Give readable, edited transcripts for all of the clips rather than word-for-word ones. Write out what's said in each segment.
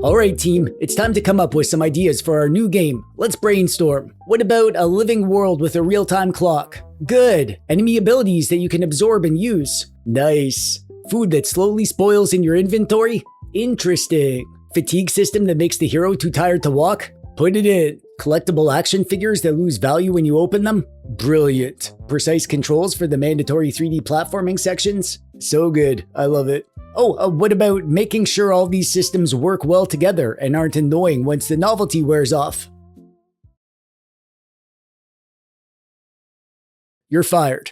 Alright team, it's time to come up with some ideas for our new game. Let's brainstorm. What about a living world with a real-time clock? Good. Enemy abilities that you can absorb and use? Nice. Food that slowly spoils in your inventory? Interesting. Fatigue system that makes the hero too tired to walk? Put it in. Collectible action figures that lose value when you open them? Brilliant. Precise controls for the mandatory 3D platforming sections? So good. I love it. Oh, what about making sure all these systems work well together and aren't annoying once the novelty wears off? You're fired.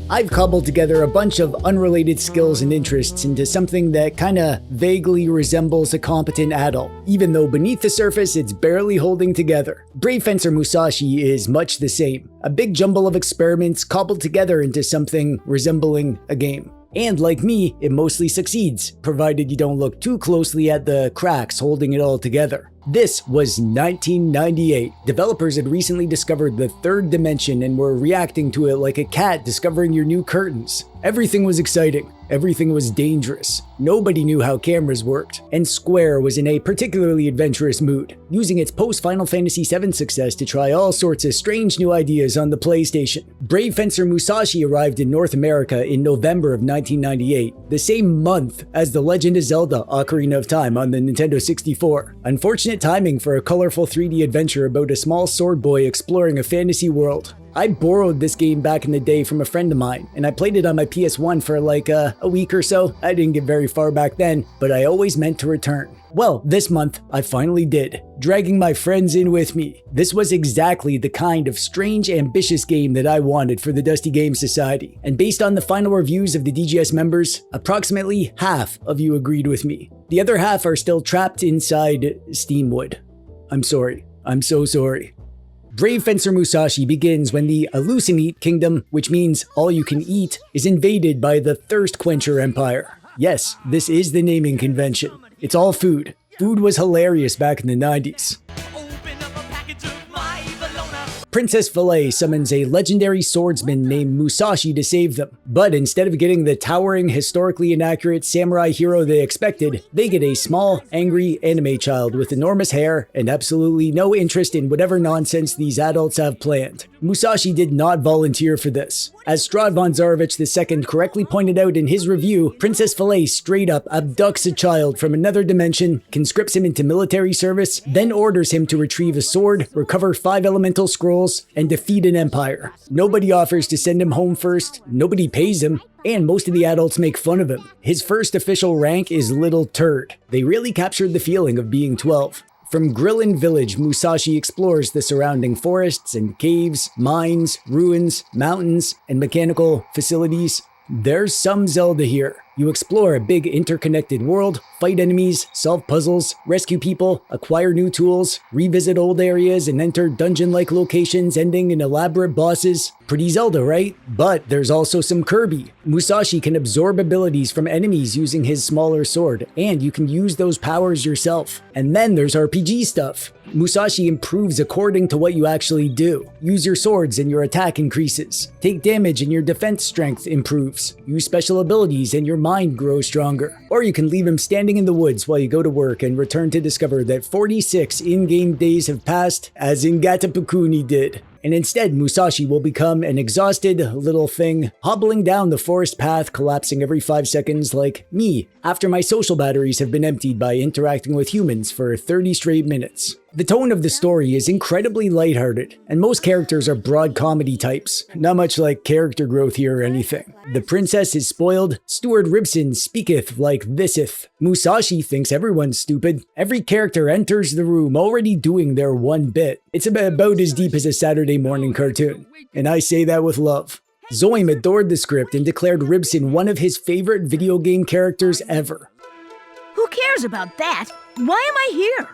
I've cobbled together a bunch of unrelated skills and interests into something that kinda vaguely resembles a competent adult, even though beneath the surface it's barely holding together. Brave Fencer Musashi is much the same, a big jumble of experiments cobbled together into something resembling a game. And like me, it mostly succeeds, provided you don't look too closely at the cracks holding it all together. This was 1998. Developers had recently discovered the third dimension and were reacting to it like a cat discovering your new curtains. Everything was exciting. Everything was dangerous. Nobody knew how cameras worked. And Square was in a particularly adventurous mood, using its post-Final Fantasy VII success to try all sorts of strange new ideas on the PlayStation. Brave Fencer Musashi arrived in North America in November of 1998, the same month as The Legend of Zelda: Ocarina of Time on the Nintendo 64. Unfortunate timing for a colorful 3D adventure about a small sword boy exploring a fantasy world. I borrowed this game back in the day from a friend of mine, and I played it on my PS1 for like a week or so. I didn't get very far back then, but I always meant to return. Well, this month, I finally did, dragging my friends in with me. This was exactly the kind of strange, ambitious game that I wanted for the Dusty Game Society. And based on the final reviews of the DGS members, approximately half of you agreed with me. The other half are still trapped inside Steamwood. I'm sorry. I'm so sorry. Brave Fencer Musashi begins when the Unassuming Kingdom, which means all you can eat, is invaded by the Thirst Quencher Empire. Yes, this is the naming convention. It's all food. Food was hilarious back in the 90s. Princess Filet summons a legendary swordsman named Musashi to save them. But instead of getting the towering, historically inaccurate samurai hero they expected, they get a small, angry anime child with enormous hair and absolutely no interest in whatever nonsense these adults have planned. Musashi did not volunteer for this. As Strahd von Zarovich II correctly pointed out in his review, Princess Filet straight up abducts a child from another dimension, conscripts him into military service, then orders him to retrieve a sword, recover 5 elemental scrolls, and defeat an empire. Nobody offers to send him home first, nobody pays him, and most of the adults make fun of him. His first official rank is Little Turd. They really captured the feeling of being 12. From Grillin Village, Musashi explores the surrounding forests and caves, mines, ruins, mountains, and mechanical facilities. There's some Zelda here. You explore a big interconnected world, fight enemies, solve puzzles, rescue people, acquire new tools, revisit old areas, and enter dungeon-like locations ending in elaborate bosses. Pretty Zelda, right? But there's also some Kirby. Musashi can absorb abilities from enemies using his smaller sword, and you can use those powers yourself. And then there's RPG stuff. Musashi improves according to what you actually do. Use your swords and your attack increases. Take damage and your defense strength improves. Use special abilities and your mind grows stronger. Or you can leave him standing in the woods while you go to work and return to discover that 46 in-game days have passed, as in Gatapukuni did. And instead, Musashi will become an exhausted little thing, hobbling down the forest path, collapsing every 5 seconds like me, after my social batteries have been emptied by interacting with humans for 30 straight minutes. The tone of the story is incredibly lighthearted, and most characters are broad comedy types. Not much like character growth here or anything. The princess is spoiled, Stuart Ribson speaketh like thiseth. Musashi thinks everyone's stupid. Every character enters the room already doing their one bit. It's about as deep as a Saturday morning cartoon, and I say that with love. Zoim adored the script and declared Ribson one of his favorite video game characters ever. Who cares about that? Why am I here?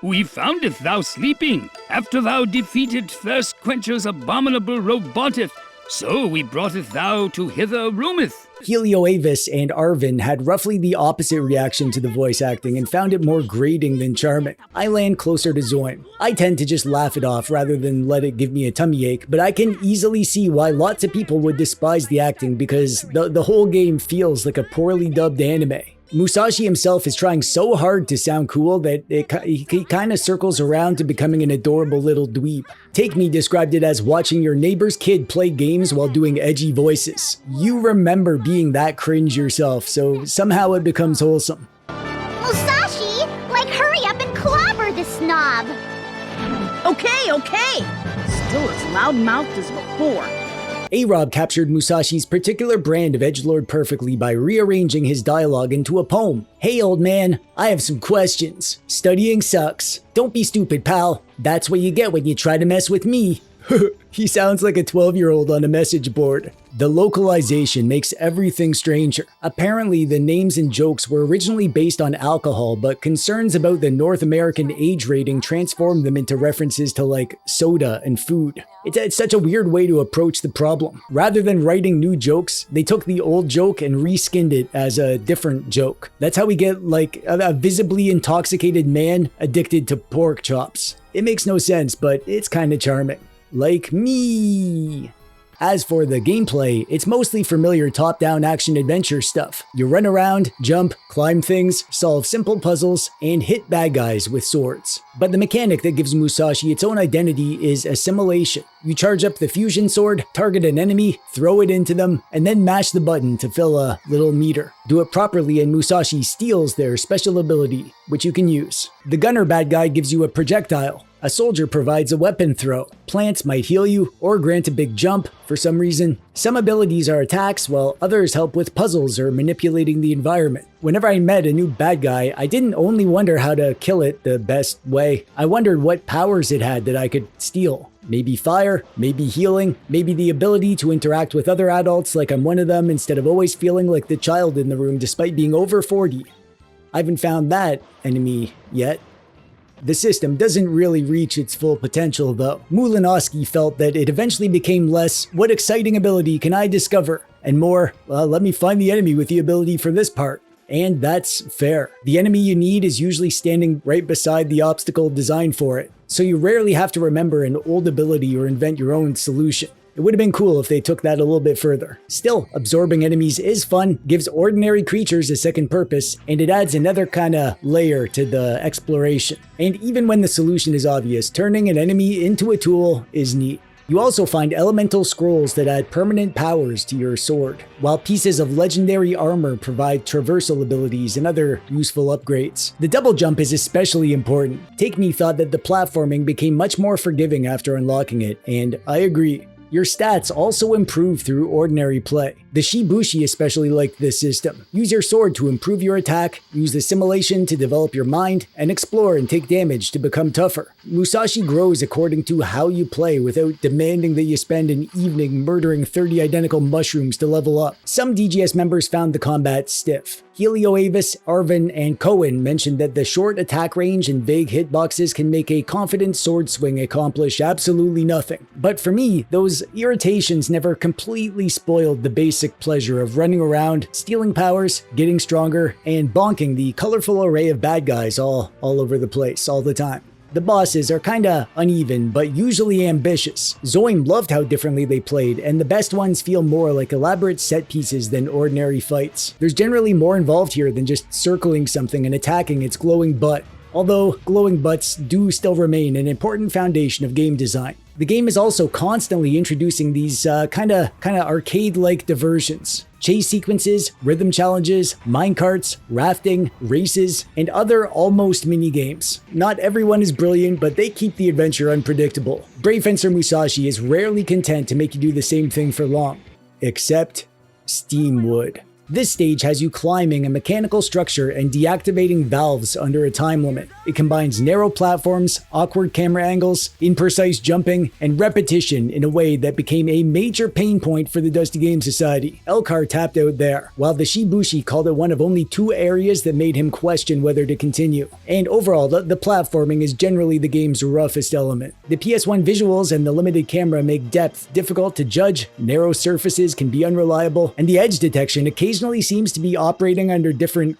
We foundeth thou sleeping, after thou defeated Thirst Quencher's abominable roboteth, So we broughteth thou to hither roometh. Helioavis and Arvin had roughly the opposite reaction to the voice acting and found it more grating than charming. I land closer to Zoim. I tend to just laugh it off rather than let it give me a tummy ache, but I can easily see why lots of people would despise the acting because the whole game feels like a poorly dubbed anime. Musashi himself is trying so hard to sound cool that he kind of circles around to becoming an adorable little dweeb. Take Me described it as watching your neighbor's kid play games while doing edgy voices. You remember being that cringe yourself, so somehow it becomes wholesome. Musashi, hurry up and clobber the snob. Okay. Still as loud-mouthed as before. A-Rob captured Musashi's particular brand of edgelord perfectly by rearranging his dialogue into a poem. Hey old man, I have some questions. Studying sucks. Don't be stupid, pal. That's what you get when you try to mess with me. He sounds like a 12-year-old on a message board. The localization makes everything stranger. Apparently, the names and jokes were originally based on alcohol, but concerns about the North American age rating transformed them into references to soda and food. It's such a weird way to approach the problem. Rather than writing new jokes, they took the old joke and reskinned it as a different joke. That's how we get a visibly intoxicated man addicted to pork chops. It makes no sense, but it's kinda charming. Like me. As for the gameplay, it's mostly familiar top-down action-adventure stuff. You run around, jump, climb things, solve simple puzzles, and hit bad guys with swords. But the mechanic that gives Musashi its own identity is assimilation. You charge up the fusion sword, target an enemy, throw it into them, and then mash the button to fill a little meter. Do it properly and Musashi steals their special ability, which you can use. The gunner bad guy gives you a projectile. A soldier provides a weapon throw. Plants might heal you or grant a big jump for some reason. Some abilities are attacks while others help with puzzles or manipulating the environment. Whenever I met a new bad guy, I didn't only wonder how to kill it the best way. I wondered what powers it had that I could steal. Maybe fire, maybe healing, maybe the ability to interact with other adults like I'm one of them instead of always feeling like the child in the room despite being over 40. I haven't found that enemy yet. The system doesn't really reach its full potential though. Mulinowski felt that it eventually became less, what exciting ability can I discover? And more, well, let me find the enemy with the ability for this part. And that's fair. The enemy you need is usually standing right beside the obstacle designed for it, so you rarely have to remember an old ability or invent your own solution. It would have been cool if they took that a little bit further. Still, absorbing enemies is fun, gives ordinary creatures a second purpose, and it adds another kinda layer to the exploration. And even when the solution is obvious, turning an enemy into a tool is neat. You also find elemental scrolls that add permanent powers to your sword, while pieces of legendary armor provide traversal abilities and other useful upgrades. The double jump is especially important. Take Me thought that the platforming became much more forgiving after unlocking it, and I agree. Your stats also improve through ordinary play. The Shibushi especially liked this system. Use your sword to improve your attack, use assimilation to develop your mind, and explore and take damage to become tougher. Musashi grows according to how you play without demanding that you spend an evening murdering 30 identical mushrooms to level up. Some DGS members found the combat stiff. Helioavis, Arvin, and Cohen mentioned that the short attack range and vague hitboxes can make a confident sword swing accomplish absolutely nothing. But for me, those irritations never completely spoiled the basic pleasure of running around, stealing powers, getting stronger, and bonking the colorful array of bad guys all over the place, all the time. The bosses are kinda uneven, but usually ambitious. Zoim loved how differently they played, and the best ones feel more like elaborate set pieces than ordinary fights. There's generally more involved here than just circling something and attacking its glowing butt. Although glowing butts do still remain an important foundation of game design. The game is also constantly introducing these kinda arcade-like diversions. Chase sequences, rhythm challenges, minecarts, rafting, races, and other almost mini-games. Not everyone is brilliant, but they keep the adventure unpredictable. Brave Fencer Musashi is rarely content to make you do the same thing for long. Except Steamwood. This stage has you climbing a mechanical structure and deactivating valves under a time limit. It combines narrow platforms, awkward camera angles, imprecise jumping, and repetition in a way that became a major pain point for the Dusty Game Society. Elcar tapped out there, while the Shibushi called it one of only 2 areas that made him question whether to continue. And overall, the platforming is generally the game's roughest element. The PS1 visuals and the limited camera make depth difficult to judge, narrow surfaces can be unreliable, and the edge detection occasionally seems to be operating under different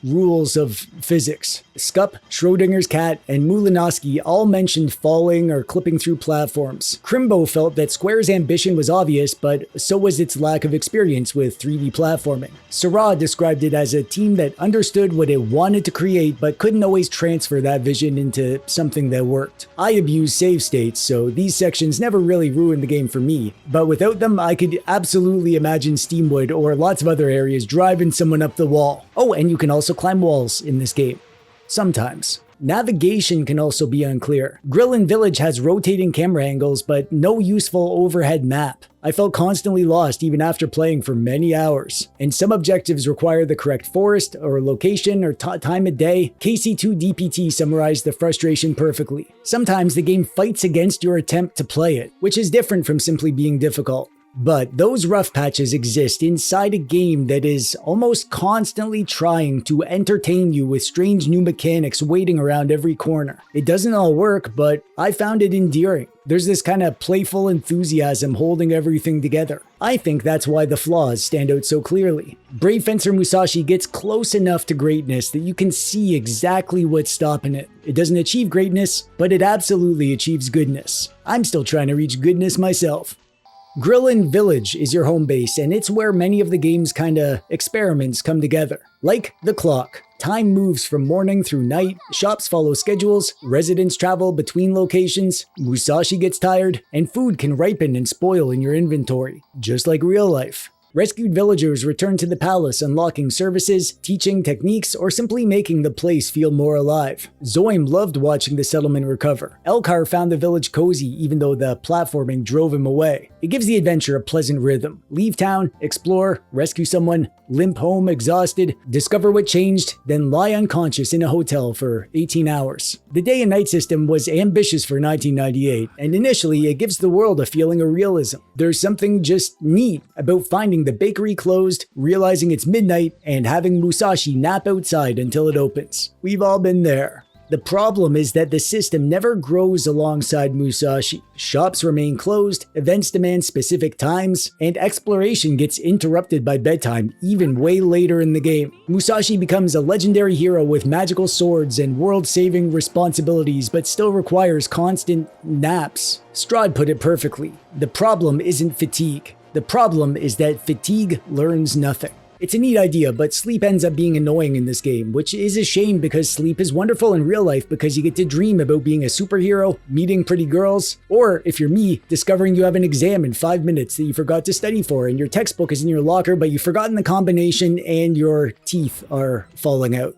rules of physics. Skup, Schrodinger's cat, and Mulinowski all mentioned falling or clipping through platforms. Crimbo felt that Square's ambition was obvious, but so was its lack of experience with 3D platforming. Sarah described it as a team that understood what it wanted to create but couldn't always transfer that vision into something that worked. I abuse save states, so these sections never really ruined the game for me, but without them I could absolutely imagine Steamwood or lots of other areas driving someone up the wall. Oh, and you can also climb walls in this game. Sometimes. Navigation can also be unclear. Grillin Village has rotating camera angles, but no useful overhead map. I felt constantly lost even after playing for many hours. And some objectives require the correct forest or location or time of day. KC2DPT summarized the frustration perfectly. Sometimes the game fights against your attempt to play it, which is different from simply being difficult. But those rough patches exist inside a game that is almost constantly trying to entertain you with strange new mechanics waiting around every corner. It doesn't all work, but I found it endearing. There's this kind of playful enthusiasm holding everything together. I think that's why the flaws stand out so clearly. Brave Fencer Musashi gets close enough to greatness that you can see exactly what's stopping it. It doesn't achieve greatness, but it absolutely achieves goodness. I'm still trying to reach goodness myself. Grillin Village is your home base, and it's where many of the game's kinda experiments come together. Like the clock. Time moves from morning through night, shops follow schedules, residents travel between locations, Musashi gets tired, and food can ripen and spoil in your inventory, just like real life. Rescued villagers return to the palace, unlocking services, teaching techniques, or simply making the place feel more alive. Zoim loved watching the settlement recover. Elcar found the village cozy even though the platforming drove him away. It gives the adventure a pleasant rhythm. Leave town, explore, rescue someone, limp home exhausted, discover what changed, then lie unconscious in a hotel for 18 hours. The day and night system was ambitious for 1998, and initially it gives the world a feeling of realism. There's something just neat about finding the bakery closed, realizing it's midnight, and having Musashi nap outside until it opens. We've all been there. The problem is that the system never grows alongside Musashi. Shops remain closed, events demand specific times, and exploration gets interrupted by bedtime even way later in the game. Musashi becomes a legendary hero with magical swords and world-saving responsibilities, but still requires constant naps. Strahd put it perfectly. The problem isn't fatigue. The problem is that fatigue learns nothing. It's a neat idea, but sleep ends up being annoying in this game, which is a shame because sleep is wonderful in real life because you get to dream about being a superhero, meeting pretty girls, or if you're me, discovering you have an exam in 5 minutes that you forgot to study for and your textbook is in your locker but you've forgotten the combination and your teeth are falling out.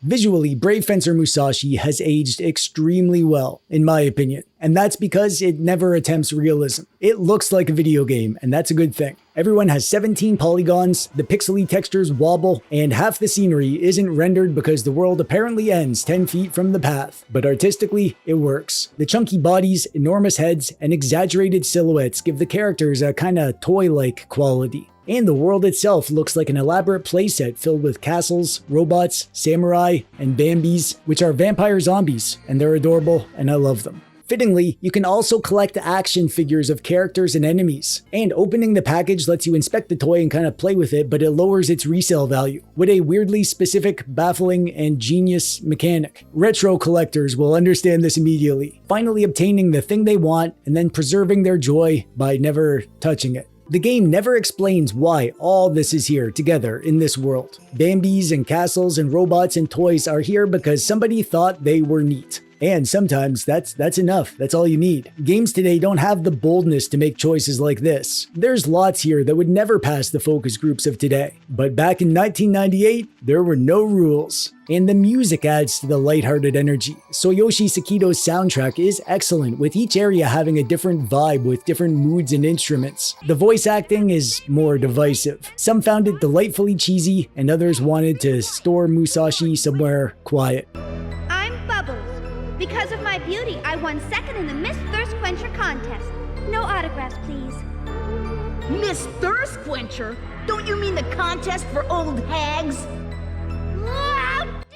Visually, Brave Fencer Musashi has aged extremely well, in my opinion, and that's because it never attempts realism. It looks like a video game, and that's a good thing. Everyone has 17 polygons, the pixely textures wobble, and half the scenery isn't rendered because the world apparently ends 10 feet from the path. But artistically, it works. The chunky bodies, enormous heads, and exaggerated silhouettes give the characters a kinda toy-like quality. And the world itself looks like an elaborate playset filled with castles, robots, samurai, and Bambis, which are vampire zombies, and they're adorable, and I love them. Fittingly, you can also collect action figures of characters and enemies, and opening the package lets you inspect the toy and kind of play with it, but it lowers its resale value, with a weirdly specific, baffling, and genius mechanic. Retro collectors will understand this immediately, finally obtaining the thing they want and then preserving their joy by never touching it. The game never explains why all this is here together in this world. Bambis and castles and robots and toys are here because somebody thought they were neat. And sometimes that's enough. That's all you need. Games today don't have the boldness to make choices like this. There's lots here that would never pass the focus groups of today. But back in 1998, there were no rules. And the music adds to the lighthearted energy. Soyoshi Sakito's soundtrack is excellent, with each area having a different vibe with different moods and instruments. The voice acting is more divisive. Some found it delightfully cheesy, and others wanted to store Musashi somewhere quiet. I'm Bubbles. Because of my beauty, I won second in the Miss Thirst Quencher contest. No autographs, please. Miss Thirst Quencher? Don't you mean the contest for old hags?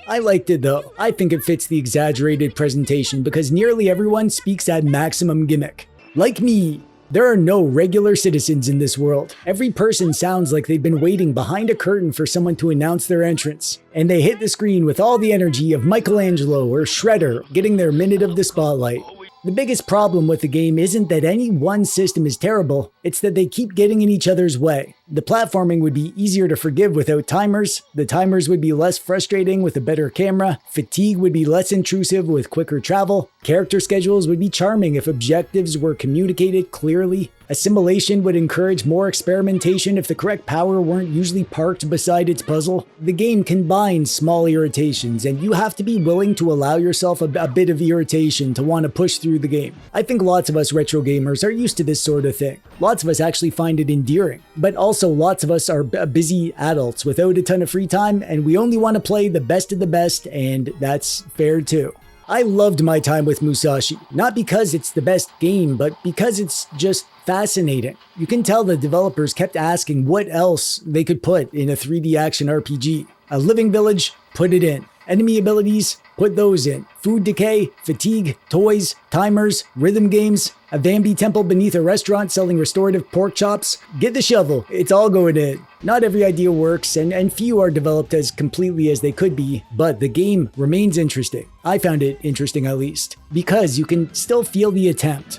I liked it though. I think it fits the exaggerated presentation because nearly everyone speaks at maximum gimmick. Like me. There are no regular citizens in this world. Every person sounds like they've been waiting behind a curtain for someone to announce their entrance. And they hit the screen with all the energy of Michelangelo or Shredder getting their minute of the spotlight. The biggest problem with the game isn't that any one system is terrible, it's that they keep getting in each other's way. The platforming would be easier to forgive without timers, the timers would be less frustrating with a better camera, fatigue would be less intrusive with quicker travel, character schedules would be charming if objectives were communicated clearly, assimilation would encourage more experimentation if the correct power weren't usually parked beside its puzzle. The game combines small irritations, and you have to be willing to allow yourself a bit of irritation to want to push through the game. I think lots of us retro gamers are used to this sort of thing. Lots of us actually find it endearing, but also lots of us are busy adults without a ton of free time, and we only want to play the best of the best, and that's fair too. I loved my time with Musashi, not because it's the best game, but because it's just fascinating. You can tell the developers kept asking what else they could put in a 3D action RPG. A living village, put it in. Enemy abilities, put those in. Food decay, fatigue, toys, timers, rhythm games, a Bambi temple beneath a restaurant selling restorative pork chops. Get the shovel, it's all going in. Not every idea works, and few are developed as completely as they could be, but the game remains interesting. I found it interesting at least, because you can still feel the attempt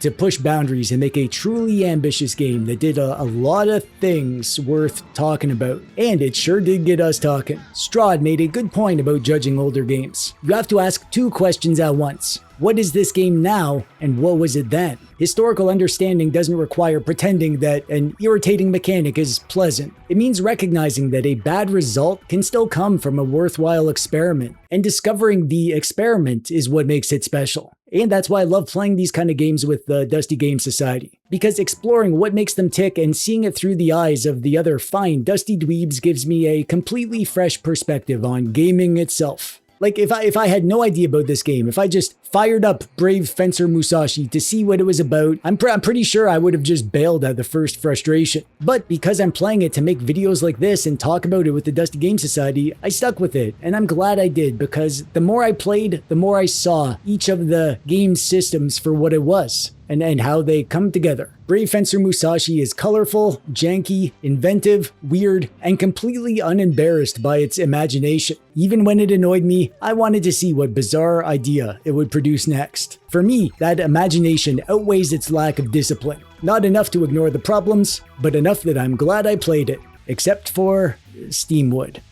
to push boundaries and make a truly ambitious game that did a lot of things worth talking about. And it sure did get us talking. Strahd made a good point about judging older games. You have to ask two questions at once. What is this game now, and what was it then? Historical understanding doesn't require pretending that an irritating mechanic is pleasant. It means recognizing that a bad result can still come from a worthwhile experiment, and discovering the experiment is what makes it special. And that's why I love playing these kind of games with the Dusty Game Society, because exploring what makes them tick and seeing it through the eyes of the other fine Dusty Dweebs gives me a completely fresh perspective on gaming itself. Like, if I had no idea about this game, if I just fired up Brave Fencer Musashi to see what it was about, I'm pretty sure I would have just bailed at the first frustration. But because I'm playing it to make videos like this and talk about it with the Dusty Game Society, I stuck with it, and I'm glad I did, because the more I played, the more I saw each of the game systems for what it was, and how they come together. Brave Fencer Musashi is colorful, janky, inventive, weird, and completely unembarrassed by its imagination. Even when it annoyed me, I wanted to see what bizarre idea it would produce next. For me, that imagination outweighs its lack of discipline. Not enough to ignore the problems, but enough that I'm glad I played it. Except for Steamwood.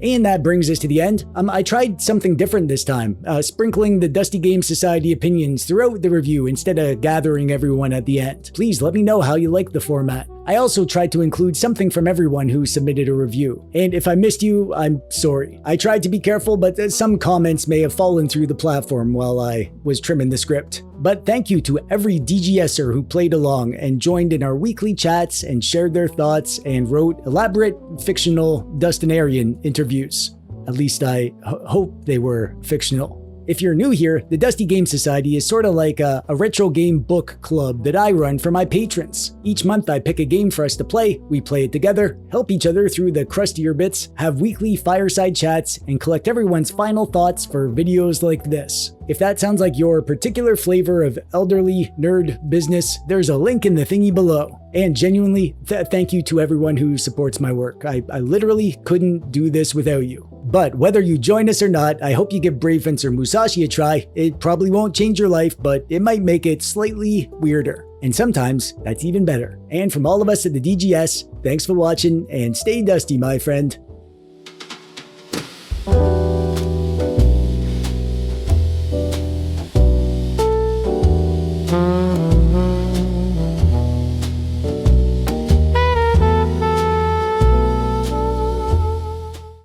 And that brings us to the end. I tried something different this time, sprinkling the Dusty Game Society opinions throughout the review instead of gathering everyone at the end. Please let me know how you like the format. I also tried to include something from everyone who submitted a review. And if I missed you, I'm sorry. I tried to be careful, but some comments may have fallen through the platform while I was trimming the script. But thank you to every DGSer who played along and joined in our weekly chats and shared their thoughts and wrote elaborate fictional Dustinarian interviews. At least I hope they were fictional. If you're new here, the Dusty Game Society is sort of like a retro game book club that I run for my patrons. Each month I pick a game for us to play, we play it together, help each other through the crustier bits, have weekly fireside chats, and collect everyone's final thoughts for videos like this. If that sounds like your particular flavor of elderly nerd business, there's a link in the thingy below. And genuinely, thank you to everyone who supports my work. I literally couldn't do this without you. But whether you join us or not, I hope you give Brave Fencer Musashi a try. It probably won't change your life, but it might make it slightly weirder. And sometimes, that's even better. And from all of us at the DGS, thanks for watching, and stay dusty, my friend.